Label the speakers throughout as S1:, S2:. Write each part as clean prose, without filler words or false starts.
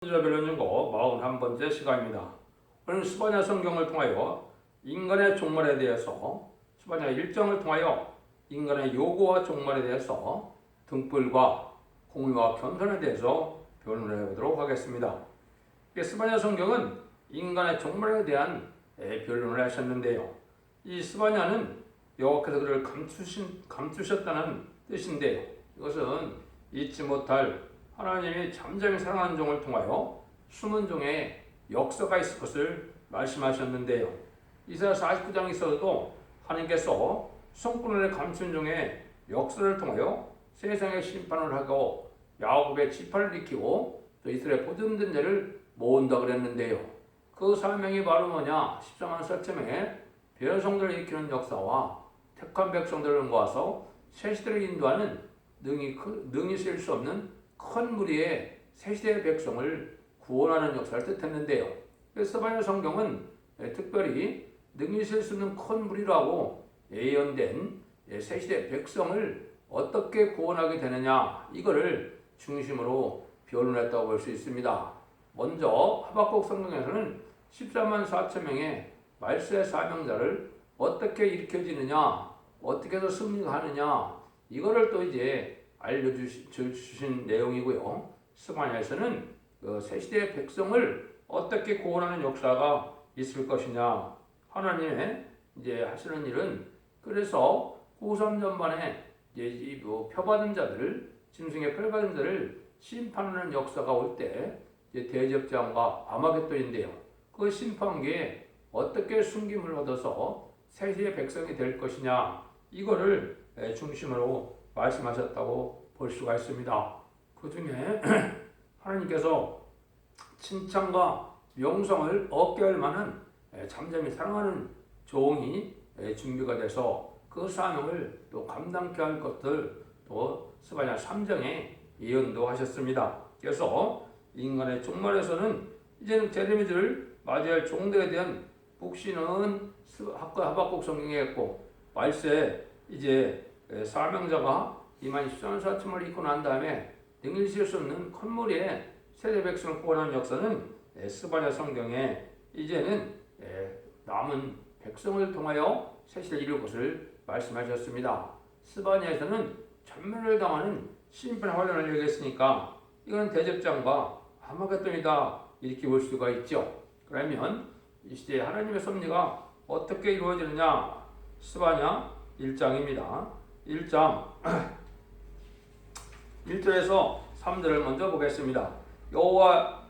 S1: 변론연구 41번째 시간입니다. 오늘 스바냐 성경을 통하여 인간의 종말에 대해서 스바냐 일정을 통하여 인간의 요구와 종말에 대해서 등불과 공의와 겸손에 대해서 변론을 해보도록 하겠습니다. 스바냐 성경은 인간의 종말에 대한 변론을 하셨는데요. 이 스바냐는 여호와께서 그를 감추셨다는 뜻인데요. 이것은 잊지 못할 하나님이 잠잠히 사랑하는 종을 통하여 숨은 종의 역사가 있을 것을 말씀하셨는데요. 이사야 49장에서도 하나님께서 성군을 감춘 종의 역사를 통하여 세상의 심판을 하고 야곱의 지파를 일으키고 또 이스라엘 보존된 자를 모은다 그랬는데요. 그 사명이 바로 뭐냐? 14만 4천명의 배성들을 일으키는 역사와 택한 백성들을 모아서 새 시대를 인도하는 능히 쓸 수 없는 큰 무리의 새 시대의 백성을 구원하는 역사를 뜻했는데요. 스바냐 성경은 특별히 능히 쓸 수 있는 큰 무리라고 예언된 새 시대의 백성을 어떻게 구원하게 되느냐, 이거를 중심으로 변론했다고 볼 수 있습니다. 먼저 하박국 성경에서는 14만 4천 명의 말세의 사명자를 어떻게 일으켜지느냐, 어떻게 해서 승리하느냐, 이거를 또 이제 알려주신 내용이고요. 스바냐에서는 새 시대의 백성을 어떻게 구원하는 역사가 있을 것이냐, 하나님의 이제 하시는 일은 그래서 후삼 전반에 이제 표받은 자들을, 짐승의 표받은 자를 심판하는 역사가 올 때 대접장과 아마겟돈인데요. 그 심판기에 어떻게 숨김을 얻어서 새 시대의 백성이 될 것이냐, 이거를 중심으로 말씀하셨다고 볼 수가 있습니다. 그 중에 하나님께서 칭찬과 명성을 얻게 할 만한 잠잠히 사랑하는 종이 준비가 돼서 그 사명을 또 감당케 할 것들, 또 스바냐 3장에 예언도 하셨습니다. 그래서 인간의 종말에서는 이제는 제레미들을 맞이할 종들에 대한 북신은 하박국 성경에 있고, 말세 이제 사명자가 이만 14만 4천을 입고 난 다음에 능히 쓸 수 없는 큰 무리의 세대 백성을 구원하는 역사는 스바냐 성경에 이제는 남은 백성을 통하여 새 시대를 이룰 것을 말씀하셨습니다. 스바냐에서는 전멸을 당하는 심판의 환란을 얘기했으니까 이건 대접장과 아마겟돈이다, 이렇게 볼 수가 있죠. 그러면 이 시대에 하나님의 섭리가 어떻게 이루어지느냐, 스바냐 1장입니다. 1장 1절에서 3절을 먼저 보겠습니다. 여호와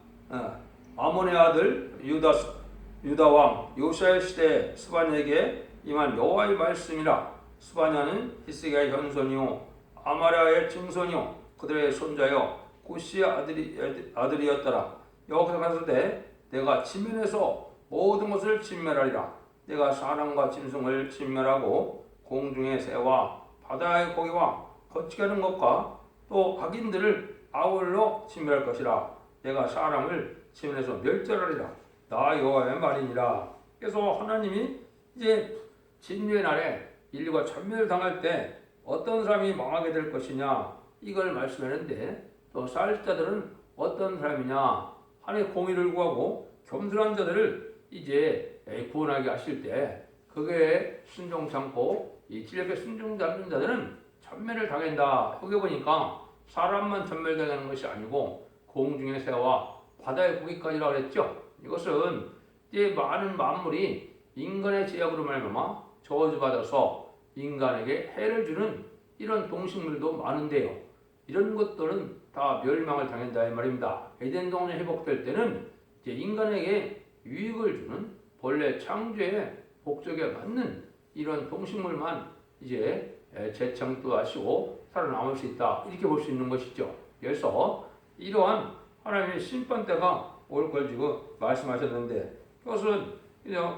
S1: 아몬의 아들 유다 왕 요시아의 시대에 스바냐에게 임한 여호와의 말씀이라. 스바냐는 히스기야의 현손이요 아마랴의 증손이요 그들의 손자여 구시의 아들이었더라. 여호와께서 가라사대 내가 진멸해서 모든 것을 진멸하리라. 내가 사람과 짐승을 진멸하고 공중의 새와 바다의 고기와 거치게 하는 것과 또 악인들을 아울러 진멸할 것이라. 내가 사람을 진멸해서 멸절하리라. 나 여호와의 말이니라. 그래서 하나님이 이제 진노의 날에 인류가 전멸당할 때 어떤 사람이 망하게 될 것이냐, 이걸 말씀하는데, 또 살 자들은 어떤 사람이냐, 하나님의 공의를 구하고 겸손한 자들을 이제 구원하게 하실 때 그게 순종치 않고 이 진리에 순종치 않는 자들은 전멸을 당한다. 여기 보니까 사람만 전멸당하는 것이 아니고 공중의 새와 바다의 고기까지라고 했죠. 이것은 이제 많은 만물이 인간의 제약으로 말미암아 저주받아서 인간에게 해를 주는 이런 동식물도 많은데요. 이런 것들은 다 멸망을 당한다 이 말입니다. 에덴 동산이 회복될 때는 이제 인간에게 유익을 주는 본래 창조의 목적에 맞는 이런 동식물만 이제 재창도 하시고 살아남을 수 있다, 이렇게 볼 수 있는 것이죠. 그래서 이러한 하나님의 심판 때가 올 걸 지금 말씀하셨는데, 그것은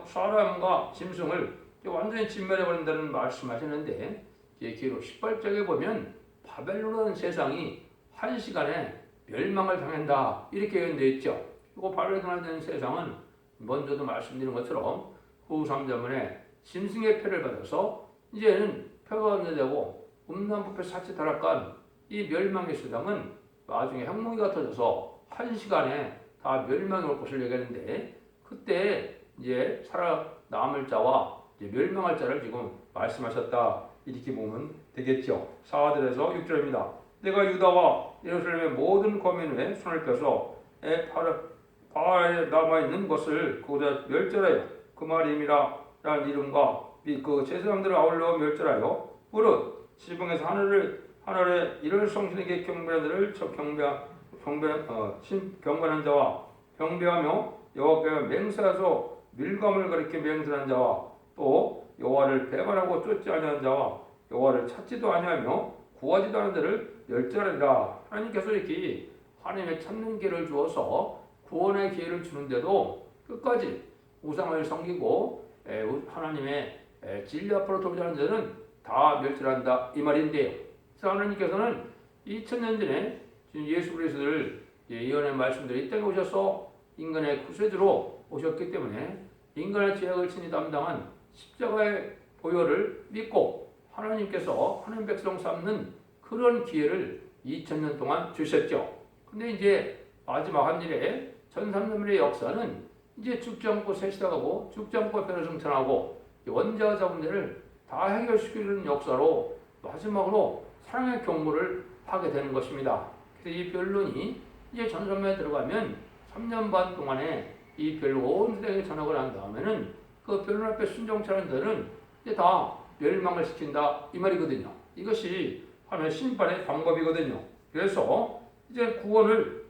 S1: 사람과 짐승을 완전히 진멸해버린다는 말씀하셨는데, 기록 18장에 보면 바벨론이라는 세상이 한 시간에 멸망을 당한다, 이렇게 예언되어 있죠. 그리고 바벨론이라는 세상은 먼저도 말씀드린 것처럼 후 3자문에 짐승의 표를 받아서 이제는 표가 되고 음란부패 사치 타락한 이 멸망의 세상은 나중에 핵무기가 터져서 한 시간에 다 멸망이 올 것을 얘기하는데 그때 이제 살아남을 자와 이제 멸망할 자를 지금 말씀하셨다 이렇게 보면 되겠죠. 4절에서 6절입니다. 내가 유다와 예루살렘의 모든 거민 위에 손을 펴서 바에 남아있는 것을 그곳에 멸절하여 그 말임이라 라는 이름과 그 제사장들을 아울러 멸절하여 무릇 지붕에서 하늘에 이를 성신에게 경배하는 경배하는 자와 경배하며 여호와께 맹세하서 밀감을 가리켜 맹세하는 자와 또 여호와를 배반하고 쫓지 아니하는 자와 여호와를 찾지도 아니하며 구하지도 않은 자를 멸절하리라. 하나님께서 이렇게 하나님의 찾는 기회를 주어서 구원의 기회를 주는데도 끝까지 우상을 섬기고 하나님의 진리 앞으로 돌지 않은 자는 다 멸절한다 이 말인데요. 그래서 하나님께서는 2000년 전에 예수 그리스도를 예언의 말씀들이 이 땅에 오셔서 인간의 구세주로 오셨기 때문에 인간의 죄악을 친히 담당한 십자가의 보혈을 믿고 하나님께서 하나님 백성 삼는 그런 기회를 2000년 동안 주셨죠. 근데 이제 마지막 한 일에 1300년의 역사는 이제 죽지 않고 세시다가고 죽지 않고 변을 승천하고 원자와 자문제를 다 해결시키는 역사로 마지막으로 사랑의 경고를 하게 되는 것입니다. 그래서 이 변론이 이제 전선면에 들어가면 3년 반 동안에 이 변론 온 세상에 전역을 한 다음에는 그 변론 앞에 순종치 않은 자는 이제 다 멸망을 시킨다 이 말이거든요. 이것이 하나의 심판의 방법이거든요. 그래서 이제 구원을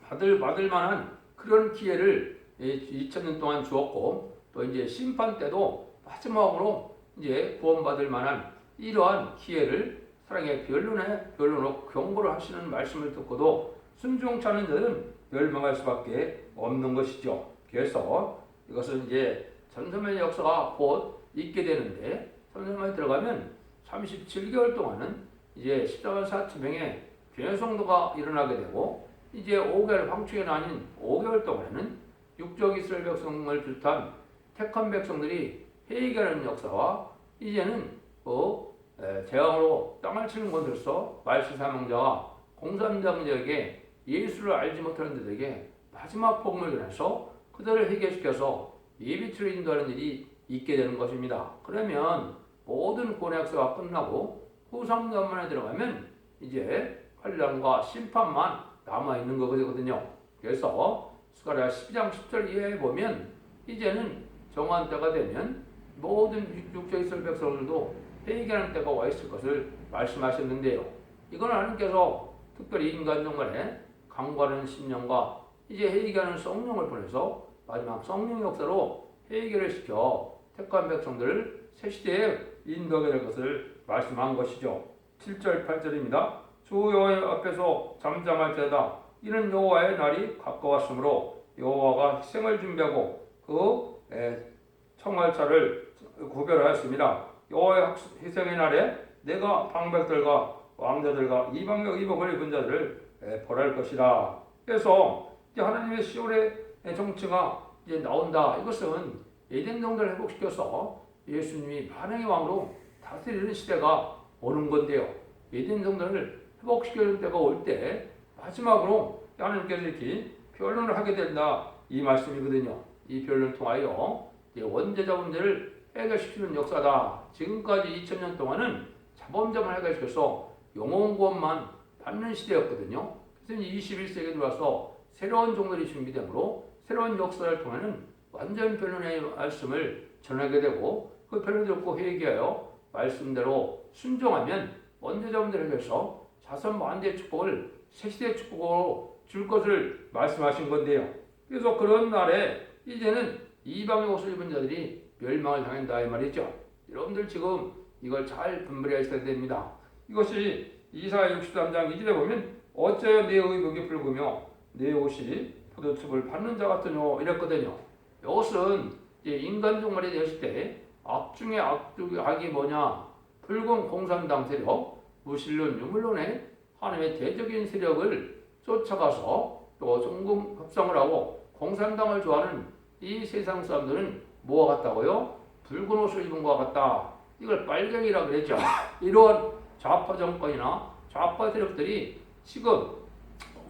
S1: 받을 만한 그런 기회를 2000년 동안 주었고 또 이제 심판 때도 마지막으로 이제 구원받을 만한 이러한 기회를 사랑의 변론으로 경고를 하시는 말씀을 듣고도 순종치 않은 자는 멸망할 수밖에 없는 것이죠. 그래서 이것은 이제 전소면의 역사가 곧 있게 되는데 전소면에 들어가면 37개월 동안은 이제 십자가 사투명의 변성도가 일어나게 되고 이제 5개월 황충이 아닌 5개월 동안에는 육적 이스라엘 백성을 비롯한 택한 백성들이 회개하는 역사와 이제는 재앙으로 땅을 치는 곳으로서 말세사명자와 공산당자에게 예수를 알지 못하는 자들에게 마지막 복음을 전해서 그들을 회개시켜서 예비치로 인도하는 일이 있게 되는 것입니다. 그러면 모든 구원의 역사가 끝나고 후상전만에 들어가면 이제 환란과 심판만 남아있는 거거든요. 그래서 스가랴 12장 10절 이하에 보면 이제는 정한 때가 되면 모든 육적 이스라엘 백성들도 회개하는 때가 와 있을 것을 말씀하셨는데요. 이건 하나님께서 특별히 인간 종간에 강구하는 심령과 이제 회개하는 성령을 보내서 마지막 성령 역사로 회개를 시켜 택한 백성들을 새 시대에 인도하게 될 것을 말씀한 것이죠. 7절 8절입니다. 주 여호와 앞에서 잠잠할 때다. 이는 여호와의 날이 가까웠으므로 여호와가 희생을 준비하고 그 청할 자를 구별하였습니다. 여호와의 희생의 날에 내가 방백들과 왕자들과 이방의 의복을 입은 자들을 벌할 것이라. 그래서 이제 하나님의 시온의 정치가 이제 나온다. 이것은 에덴 정도를 회복시켜서 예수님이 만왕의 왕으로 다스리는 시대가 오는 건데요. 에덴 정도를 회복시키는 때가 올 때 마지막으로 하나님께서 이렇게 변론을 하게 된다 이 말씀이거든요. 이 변론을 통하여 원죄자 문제를 해결시키는 역사다. 지금까지 2000년 동안은 자범자만 해결시켜서 영혼구원만 받는 시대였거든요. 그래서 21세기에 들어와서 새로운 종들이 준비되므로 새로운 역사를 통하는 완전 변론의 말씀을 전하게 되고 그 변론을 듣고 회개하여 말씀대로 순종하면 원죄자 문제를 해결해서 자선 만대의 축복을 새시대의 축복으로 줄 것을 말씀하신 건데요. 그래서 그런 날에 이제는 이방의 옷을 입은 자들이 멸망을 당한다 이 말이죠. 여러분들 지금 이걸 잘 분별해야 있어야 됩니다. 이것이 이사야 63장 2절에 보면 어째여 내 의복이 붉으며 내 옷이 포도즙을 받는 자 같으뇨 이랬거든요. 이것은 이제 인간 종말이 되었을 때 악 중에 악이 뭐냐? 붉은 공산당 세력, 무신론, 유물론의 하나님의 대적인 세력을 쫓아가서 또 종군 협상을 하고 공산당을 좋아하는 이 세상 사람들은 뭐와 같다고요? 붉은 옷을 입은 것과 같다. 이걸 빨갱이라 그랬죠. 이런 좌파 정권이나 좌파 세력들이 지금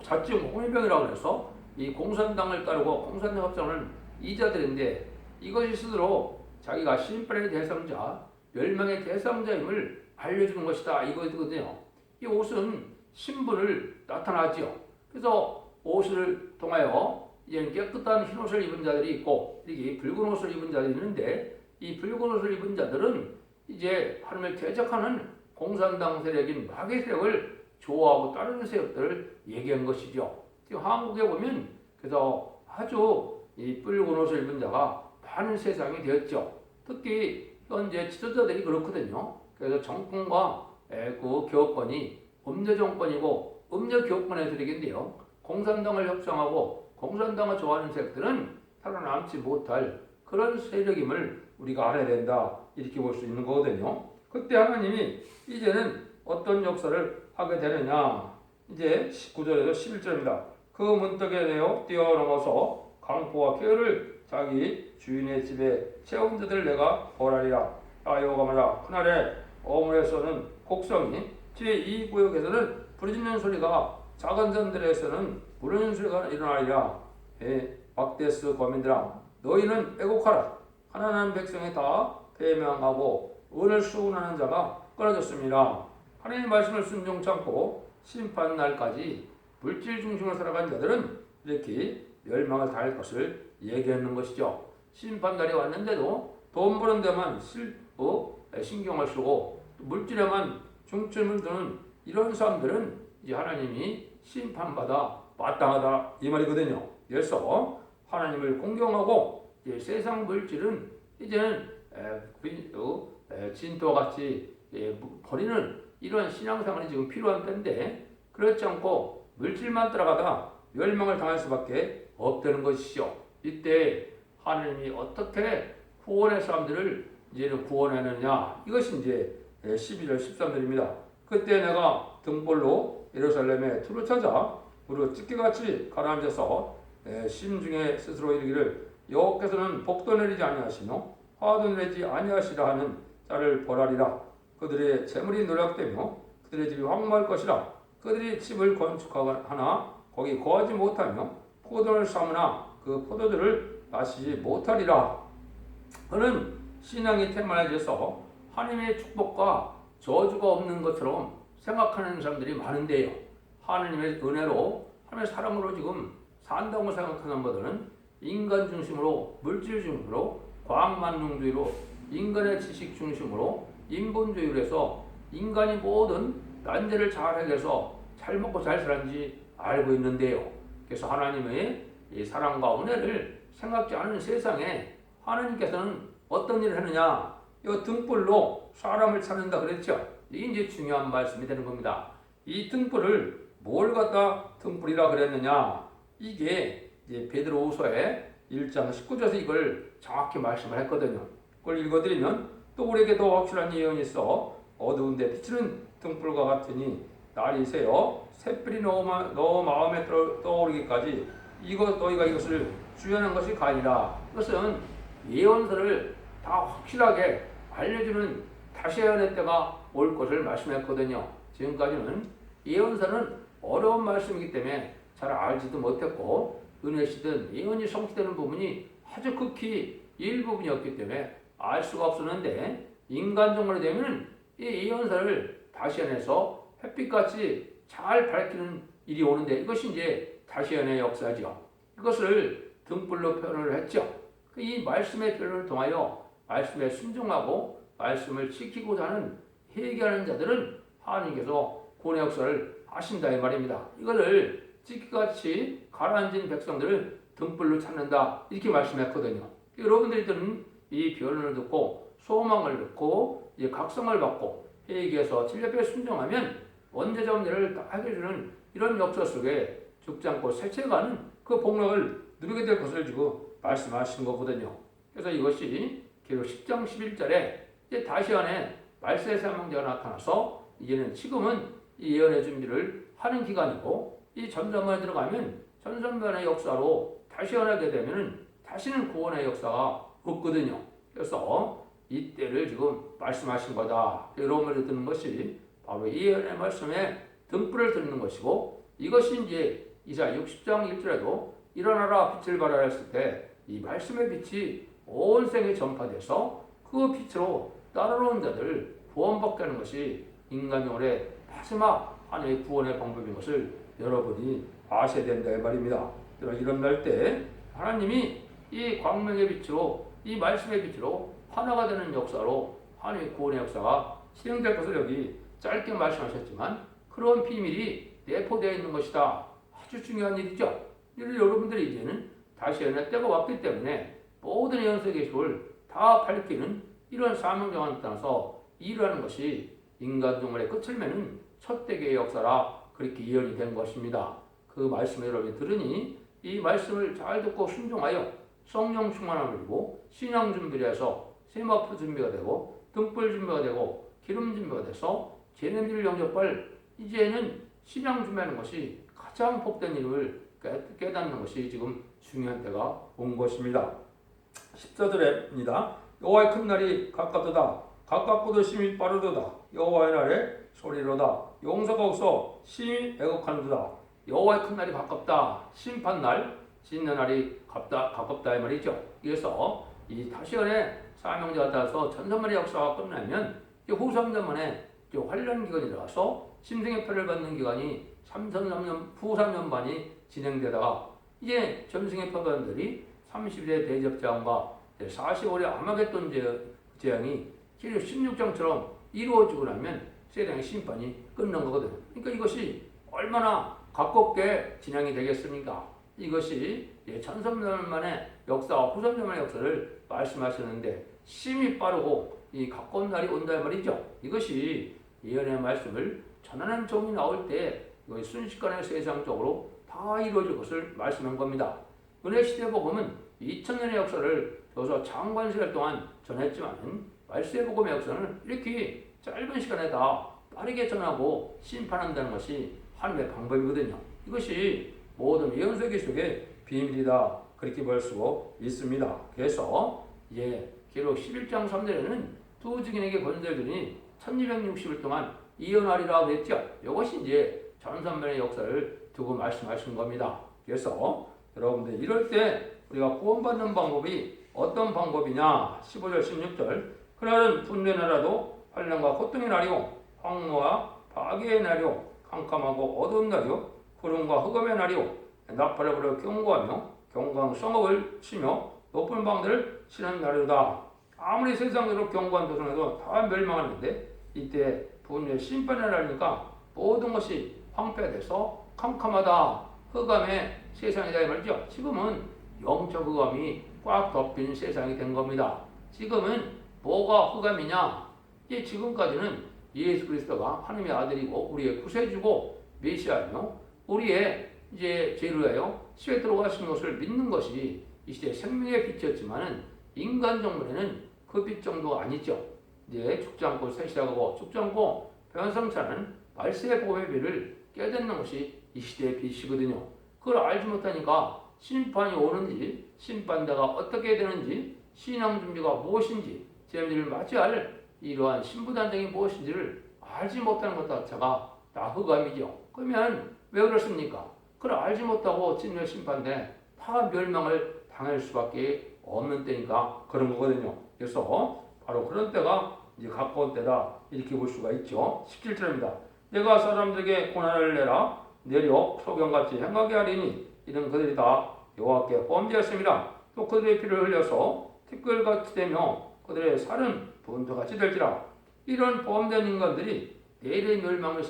S1: 자칭 홍위병이라고 해서 이 공산당을 따르고 공산당 협상을 이자들인데 이것이 스스로 자기가 심판의 대상자, 멸망의 대상자임을 알려주는 것이다 이거거든요. 이 옷은 신분을 나타나지요. 그래서 옷을 통하여 이제 깨끗한 흰 옷을 입은 자들이 있고 이렇게 붉은 옷을 입은 자들이 있는데 이 붉은 옷을 입은 자들은 이제 하나님을 대적하는 공산당 세력인 마귀 세력을 좋아하고 따르는 세력들을 얘기한 것이죠. 지금 한국에 보면 그래서 아주 이 붉은 옷을 입은 자가 많은 세상이 되었죠. 특히 현재 지도자들이 그렇거든요. 그래서 정권과 그 교권이 음녀 정권이고 음녀 교권의 세력인데요. 공산당을 협상하고 공산당을 좋아하는 세력들은 살아남지 못할 그런 세력임을 우리가 알아야 된다 이렇게 볼 수 있는 거거든요. 그때 하나님이 이제는 어떤 역사를 하게 되느냐 이제 19절에서 11절입니다. 그 문턱에 내어 뛰어넘어서 강포와 쾌를 자기 주인의 집에 채운 자들 내가 벌하리라. 여호와가 말하라. 그날에 어물에서는 곡성이 제2구역에서는 부르짖는 소리가 작은 산들에서는 부르는 소리가 일어나리라. 막데스 거민들아 너희는 애곡하라. 가난한 백성이 다 배명하고 은을 수운하는 자가 끊어졌습니다. 하나님의 말씀을 순종치 않고 심판 날까지 물질 중심으로 살아간 자들은 이렇게 멸망을 당할 것을 얘기하는 것이죠. 심판 날이 왔는데도 돈 버는 데만 신경을 쓰고 물질에만 중점을 두는 이런 사람들은 이제 하나님이 심판받아 마땅하다 이 말이거든요. 그래서 하나님을 공경하고 세상 물질은 이제는 진토와 같이 버리는 이런 신앙생활이 지금 필요한 때인데 그렇지 않고 물질만 따라가다 멸망을 당할 수밖에 없다는 것이죠. 이때 하나님이 어떻게 구원의 사람들을 이제는 구원하느냐 이것이 이제 12절 13절입니다. 그때 내가 등불로 예루살렘에 투를 찾아 무릇 찢기같이 가라앉아서 심중에 스스로 이르기를 여호와께서는 복도 내리지 아니하시며 화도 내리지 아니하시라 하는 자를 벌하리라. 그들의 재물이 노략되며 그들의 집이 황무할 것이라. 그들이 집을 건축하나 거기 거하지 못하며 포도를 삼으나 그 포도주를 마시지 못하리라. 그는 신앙이 태만해져서 하나님의 축복과 저주가 없는 것처럼 생각하는 사람들이 많은데요. 하나님의 은혜로 하나님의 사랑으로 지금 산다고 생각하는 분들은 인간 중심으로 물질 중심으로 과학만능주의로 인간의 지식 중심으로 인본주의로 해서 인간이 모든 난제를 잘 해결해서 잘 먹고 잘 사는지 알고 있는데요. 그래서 하나님의 이 사랑과 은혜를 생각지 않은 세상에 하나님께서는 어떤 일을 하느냐? 이 등불로 사람을 찾는다 그랬죠. 이게 이제 중요한 말씀이 되는 겁니다. 이 등불을 뭘 갖다 등불이라 그랬느냐? 이게 이제 베드로후서의 1장 19절에서 이걸 정확히 말씀을 했거든요. 그걸 읽어드리면 또 우리에게 더 확실한 예언이 있어 어두운데 비치는 등불과 같으니 날이 새어 샛불이 너 마음에 떠오르기까지 너희가 이것을 주연한 것이 아니라 이것은 예언서를 다 확실하게 알려주는 다시 예언의 때가 올 것을 말씀했거든요. 지금까지는 예언서는 어려운 말씀이기 때문에 잘 알지도 못했고 은혜시든 예언이 성취되는 부분이 아주 극히 일부분이었기 때문에 알 수가 없었는데 인간적으로 되면 이 예언서를 다시 해내서 햇빛같이 잘 밝히는 일이 오는데 이것이 이제 다시 예언의 역사죠. 이것을 등불로 표현을 했죠. 이 말씀의 표현을 통하여 말씀에 순종하고 말씀을 지키고자 하는 회개하는 자들은 하나님께서 구원의 역사를 하신다 이 말입니다. 이거를 찢기같이 가라앉은 백성들을 등불로 찾는다 이렇게 말씀했거든요. 여러분들이 듣는 이 표현을 듣고 소망을 듣고 각성을 받고 회개해서 진리에 순종하면 언제적 일을 다 해결해주는 이런 역사 속에 죽지 않고 세체가는 그 복락을 누리게 될 것을 지금 말씀하신 거거든요. 그래서 이것이 계속 10장 11절에 이제 다시 안에 말세의 사명자가 나타나서 이제는 지금은 이 예언의 준비를 하는 기간이고 이 전전반에 들어가면 전전반의 역사로 다시 연하게 되면 다시는 구원의 역사가 없거든요. 그래서 이때를 지금 말씀하신 거다. 여러분들이 듣는 것이 바로 이 예언의 말씀에 등불을 듣는 것이고 이것이 이제 이사 60장 1절에도 일어나라 빛을 발하라 했을 때 이 말씀의 빛이 온 생에 전파돼서 그 빛으로 따라오는 자들 구원받게 하는 것이 인간용의 마지막 하나의 구원의 방법인 것을 여러분이 아셔야 된다 이 말입니다. 이런 날 때 하나님이 이 광명의 빛으로 이 말씀의 빛으로 하나가 되는 역사로 하나님의 구원의 역사가 실행될 것을 여기 짧게 말씀하셨지만 그런 비밀이 내포되어 있는 것이다. 아주 중요한 일이죠. 이를 여러분들이 이제는 다시 연애 때가 왔기 때문에 모든 예언서 계시를 다 밝히는 이런 사명정을 따라서 일하는 것이 인간 종말의 끝을 맺는 첫 대개의 역사라 그렇게 예언이 된 것입니다. 그 말씀을 여러분이 들으니 이 말씀을 잘 듣고 순종하여 성령 충만함을 이루고 신앙 준비를 해서 세마포 준비가 되고 등불 준비가 되고 기름 준비가 돼서 제냄비를 영접할 이제는 신앙 준비하는 것이 가장 복된 일을 깨닫는 것이 지금 중요한 때가 온 것입니다. 10절입니다. 여호와의 큰 날이 가깝도다. 가깝고도 심히 빠르도다. 여호와의 날에 소리로다. 용서가 없어 심히 애곡하는도다. 여호와의 큰 날이 가깝다. 심판날, 짓는 날이 가깝다 이 말이죠. 그래서 이 다시언의 사명자가 따라서 전선만의 역사가 끝나면 후삼전만에 환련 기간이 들어가서 심생의 표를 받는 기간이 3년 후 3년 반이 진행되다가 이제 전승의 표관들이 30일의 대접장과 40월의 아마겟돈 재앙이 16장처럼 이루어지고 나면 세상의 심판이 끝난 거거든요. 그러니까 이것이 얼마나 가깝게 진행이 되겠습니까? 이것이 1300년만의 역사와 후삼년만의 역사를 말씀하셨는데 심히 빠르고 이 가까운 날이 온다 말이죠. 이것이 예언의 말씀을 전하는 종이 나올 때 순식간에 세상적으로 다 이루어질 것을 말씀한 겁니다. 은혜 시대 복음은 2000년의 역사를 저서 장관 시간 동안 전했지만 말씀의 복음의 역사는 이렇게 짧은 시간에 다 빠르게 전하고 심판한다는 것이 하나님의 방법이거든요. 이것이 모든 예언서 기록의 비밀이다 그렇게 볼 수 있습니다. 그래서 이제 기록 11장 3절에는 두 증인에게 권세들이 1260일 동안 예언하리라 그랬죠. 이것이 이제 전산면의 역사를 두고 말씀하신 겁니다. 그래서 여러분들 이럴 때 우리가 구원받는 방법이 어떤 방법이냐? 15절 16절 그날은 분노의 나라도 환난과 고통의 날이요 황무와 파괴의 날이요 캄캄하고 어두운 날이요 구름과 흑암의 날이요 나팔을 불어 경고하며 경고한 성읍을 치며 높은 방들을 치는 날이다. 아무리 세상으로 경고한 도성에도 다 멸망하는데 이때 분노의 심판의 날이니까 모든 것이 황폐돼서 캄캄하다. 흑암의 세상이다 이 말이죠. 지금은 영적 흑암이 꽉 덮인 세상이 된 겁니다. 지금은 뭐가 흑암이냐? 지금까지는 예수 그리스도가 하나님의 아들이고 우리의 구세주고 메시아이며 우리의 이제 제루예요. 시에 들어가신 것을 믿는 것이 이 시대의 생명의 빛이었지만은 인간 정문에는 그 빛 정도가 아니죠. 이제 죽지 않고 새시작하고 죽지 않고 변성차는 말세의 복음의 빛을 깨닫는 것이 이 시대의 빛이거든요. 그걸 알지 못하니까 심판이 오는지 심판대가 어떻게 되는지 신앙 준비가 무엇인지 제물을 맞이할 이러한 신부단장이 무엇인지를 알지 못하는 것 자체가 다 흑암이죠. 그러면 왜 그렇습니까? 그걸 알지 못하고 진노의 심판대 다 멸망을 당할 수밖에 없는 때니까 그런 거거든요. 그래서 바로 그런 때가 이제 가까운 때다 이렇게 볼 수가 있죠. 17절입니다. 내가 사람들에게 고난을 내려 소경같이 행하게 하리니 이는 그들이 다 여호와께 범죄했습니다. 또 그들의 피를 흘려서 티끌같이 되며 그들의 살은 분토같이 될지라. 이런 범죄한 인간들이 내일의 멸망을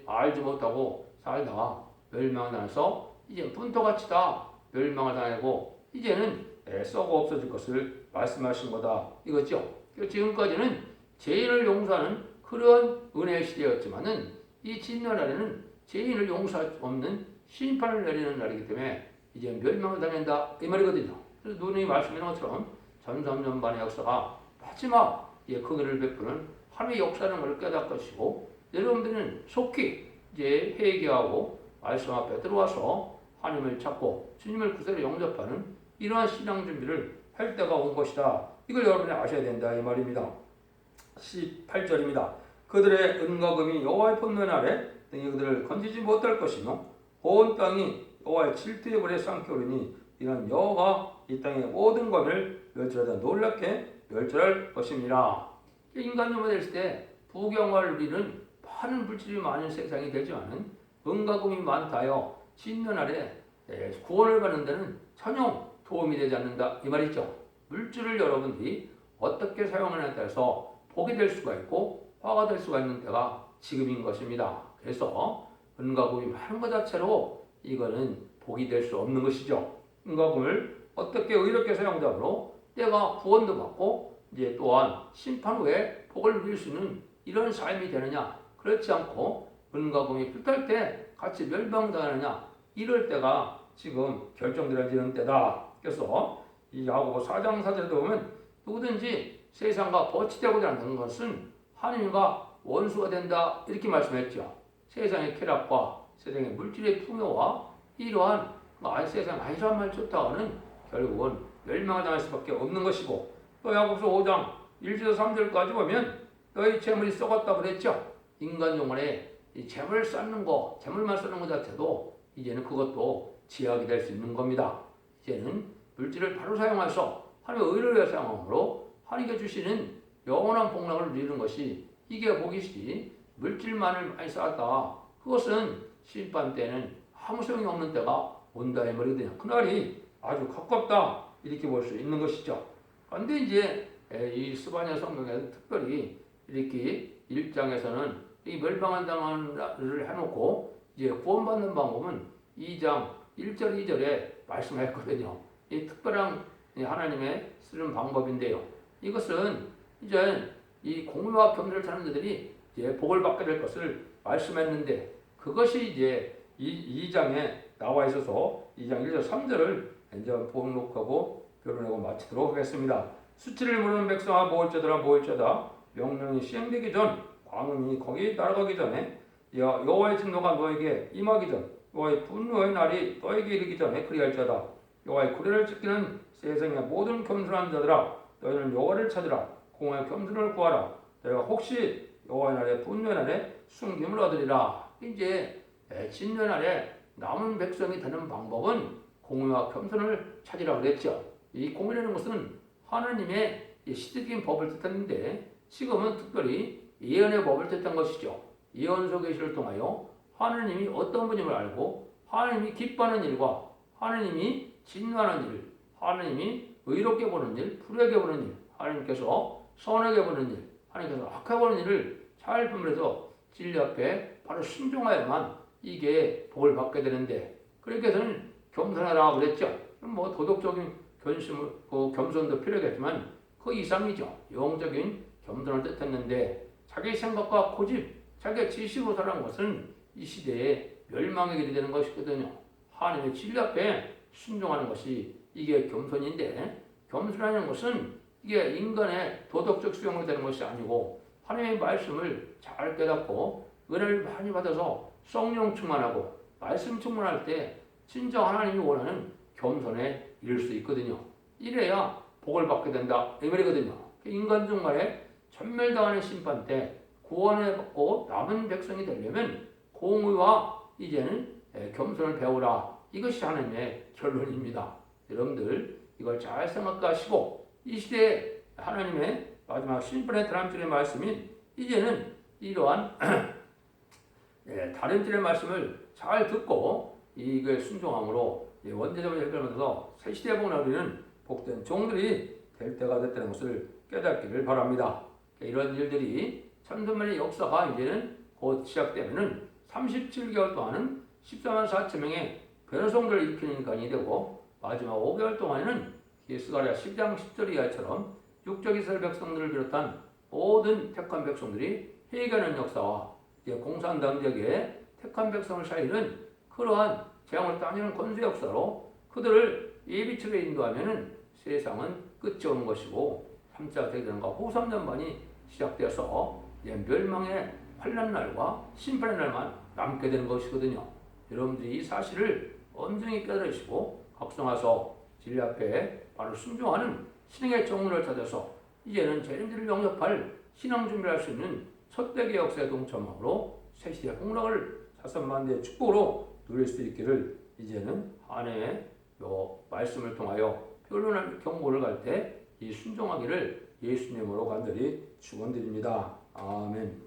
S1: 알지 못하고 살다가 멸망당해서 이제 분토같이 다 멸망을 당하고 이제는 썩어 없어질 것을 말씀하신 거다 이거죠. 지금까지는 죄인을 용서하는 그런 은혜의 시대였지만은 이 진노날에는 죄인을 용서할 수 없는 심판을 내리는 날이기 때문에 이제 멸망을 당한다 이 말이거든요. 그래서 누누이 말씀하는 것처럼 1300년 반의 역사가 마지막 크기를 베푸는 하나님의 역사라는 걸 깨닫 것이고 여러분들은 속히 이제 회개하고 말씀 앞에 들어와서 하나님을 찾고 주님을 구세로 영접하는 이러한 신앙 준비를 할 때가 온 것이다. 이걸 여러분이 아셔야 된다 이 말입니다. 18절입니다. 그들의 은과 금이 여호와의 분노의 날에 등이 그들을 건지지 못할 것이며 온 땅이 여호와의 질투의 불에 쌍게 오르니 이는 여호와가 이 땅의 모든 검을 멸절하다 놀랍게 멸절할 것입니다. 인간적으로 됐을 때 부경을 누리는 많은 물질이 많은 세상이 되지만은 은과 금이 많다여 짓는 아래 구원을 받는 데는 전혀 도움이 되지 않는다 이 말이죠. 물질을 여러분들이 어떻게 사용하느냐에 따라서 복이 될 수가 있고 화가 될 수가 있는 때가 지금인 것입니다. 그래서 은과 금이 많은 것 자체로 이거는 복이 될 수 없는 것이죠. 은과 금을 어떻게 의롭게 사용함으로 때가 구원도 받고 이제 또한 심판 후에 복을 누릴 수 있는 이런 삶이 되느냐? 그렇지 않고 은과 금이 불탈 때 같이 멸망당하느냐? 이럴 때가 지금 결정되어지는 때다. 그래서 이 야고보 4장 4절에 보면 누구든지 세상과 거치되고자 하는 것은 하나님과 원수가 된다 이렇게 말씀했죠. 세상의 쾌락과 세상의 물질의 풍요와 이러한 세상 안일한 말 좋다고는 결국은 멸망을 당할 수밖에 없는 것이고 또 야고보서 5장 1절 3절까지 보면 너희 재물이 썩었다고 그랬죠. 인간 영혼에 이 재물 쌓는 거, 재물만 쌓는 것 자체도 이제는 그것도 지약이 될 수 있는 겁니다. 이제는 물질을 바로 사용해서 하나님의 의를 위해 사용함으로 하나님께 주시는 영원한 복락을 누리는 것이 이게 복이시지 물질만을 많이 쌓았다. 그것은 심판 때는 아무 소용이 없는 때가 온다 이 말이거든요. 그날이 아주 가깝다 이렇게 볼 수 있는 것이죠. 그런데 이제 이 스바냐 성경에서 특별히 이렇게 1장에서는 이 멸망한다를 해놓고 이제 구원받는 방법은 2장 1절 2절에 말씀했거든요. 이 특별한 하나님의 쓰는 방법인데요. 이것은 이제 이 공의와 겸손을 찾는 자들이 이제 복을 받게 될 것을 말씀했는데 그것이 이제 2장에 나와 있어서 2장 1절 3절을 이제 복록하고 결론하고 마치도록 하겠습니다. 수치를 모르는 백성아 모일자들아 명령이 시행되기 전 광음이 거기 날아가기 전에 여호와의 진노가 너에게 임하기 전 여호와의 분노의 날이 너에게 이르기 전에 그리할지어다. 여호와의 구례를 지키는 세상의 모든 겸손한 자들아 너희는 여호와를 찾으라. 공의 겸손을 구하라. 너희가 혹시 여호와의 날에 분노의 날에 숨김을 얻으리라. 이제 진노의 날에 남은 백성이 되는 방법은 공의와 겸손을 찾으라 그랬죠. 이 공의라는 것은 하나님의 시대적인 법을 뜻하는데 지금은 특별히 예언의 법을 뜻한 것이죠. 예언 속의 시를 통하여 하나님이 어떤 분임을 알고 하나님이 기뻐하는 일과 하나님이 진노하는 일, 하나님이 의롭게 보는 일, 불의하게 보는 일, 하나님께서 선하게 보는 일, 하나님께서 악하게 보는 일을 잘 분별해서 진리 앞에 바로 순종하여만 이게 복을 받게 되는데 그렇게 해서는 겸손하라 그랬죠. 뭐 도덕적인 겸손도 필요하겠지만 그 이상이죠. 영적인 겸손을 뜻했는데 자기 생각과 고집, 자기 지식으로 살아가는 것은 이 시대에 멸망의 길이 되는 것이거든요. 하나님의 진리 앞에 순종하는 것이 이게 겸손인데 겸손하는 것은 이게 인간의 도덕적 수용으로 되는 것이 아니고 하나님의 말씀을 잘 깨닫고 은혜를 많이 받아서 성령 충만하고 말씀 충만할 때 진정 하나님이 원하는 겸손에 이를 수 있거든요. 이래야 복을 받게 된다 이 말이거든요. 인간 중간에 전멸당하는 심판 때 구원을 받고 남은 백성이 되려면 공의와 이제는 겸손을 배우라. 이것이 하나님의 결론입니다. 여러분들 이걸 잘 생각하시고 이 시대에 하나님의 마지막 심판의 다람줄의 말씀인 이제는 이러한 다람줄의 말씀을 잘 듣고 이거에 순종함으로 원죄적으로 해결하면서 새 시대에 복을 누리는 복된 종들이 될 때가 됐다는 것을 깨닫기를 바랍니다. 이런 일들이 천년만의 역사가 이제는 곧 시작되면은 37개월 동안은 14만 4천 명의 변호성들을 일으키는 인간이 되고 마지막 5개월 동안에는 스가랴 10장 10절 이하처럼 육적 이스라엘 백성들을 비롯한 모든 택한 백성들이 회개하는 역사와 공산당 지역의 택한 백성을 살리는 그러한 재앙을 따내는 권수 역사로 그들을 예비처에 인도하면은 세상은 끝이 오는 것이고 3차 대전과 후 3년만이 시작되어서 멸망의 환난 날과 심판의 날만 남게 되는 것이거든요. 여러분들이 이 사실을 엄중히 깨달으시고 각성하서 진리 앞에 바로 순종하는 신앙의 정문을 찾아서 이제는 재림들을 영접할 신앙 준비를 할 수 있는 첫대기 역사에 동참함으로 새시대의 공락을 자선만대의 축복으로 누릴 수 있기를 이제는 한 해 요 말씀을 통하여 변론할 경고를 갈 때 이 순종하기를 예수님으로 간절히 축원드립니다. 아멘.